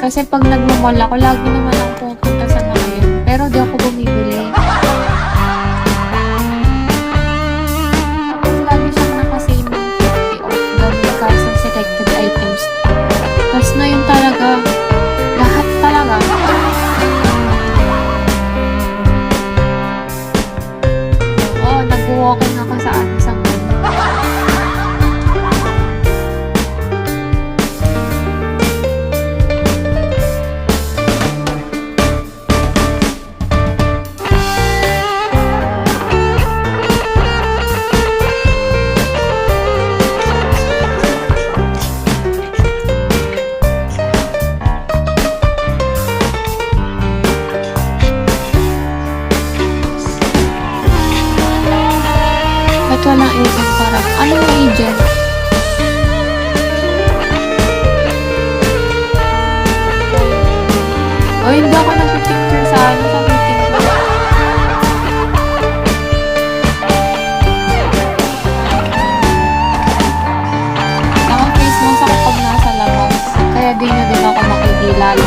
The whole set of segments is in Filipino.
Kasi pag nagmamall ako, lagi naman ako pupunta sa mga yun. Pero di ako bumibili. Tapos lagi siyang naka-sale ng 50 off. Gamit ka sa selected items. Tapos na yun talaga. Lahat talaga. Oo, nag-walking ako sa mall. Ba't walang agent parang? Anong agent? O hindi ako nag-picture sa meeting ko. Naka-face mask ako pag nasa labas. Kaya di na din ako makikilala.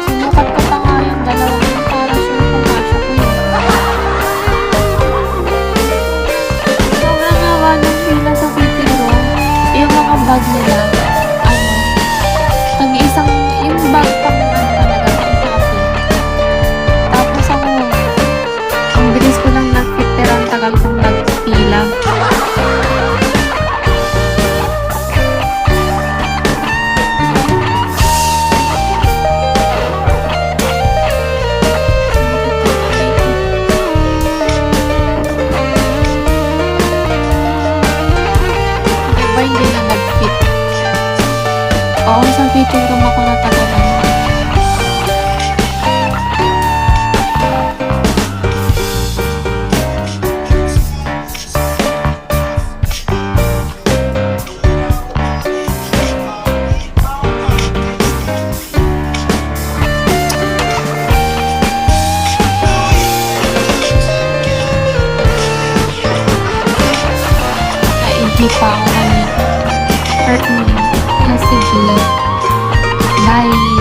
Sinukat ko pa nga yung dalawang yun para sure kung kasya ko yun. Sobrang haba ng pila sa fitting room. Yung mga bag nila, tag-isang, yung bag pang talaga, pang shopping. Tapos ako, ang bilis ko lang nag-fit pero ang tagal kong nagpila. Diba hindi na nag-fit? Oo, sa fitting room ako natagalan. Hindi pa ako kanina. Hurt me. Sige. Bye.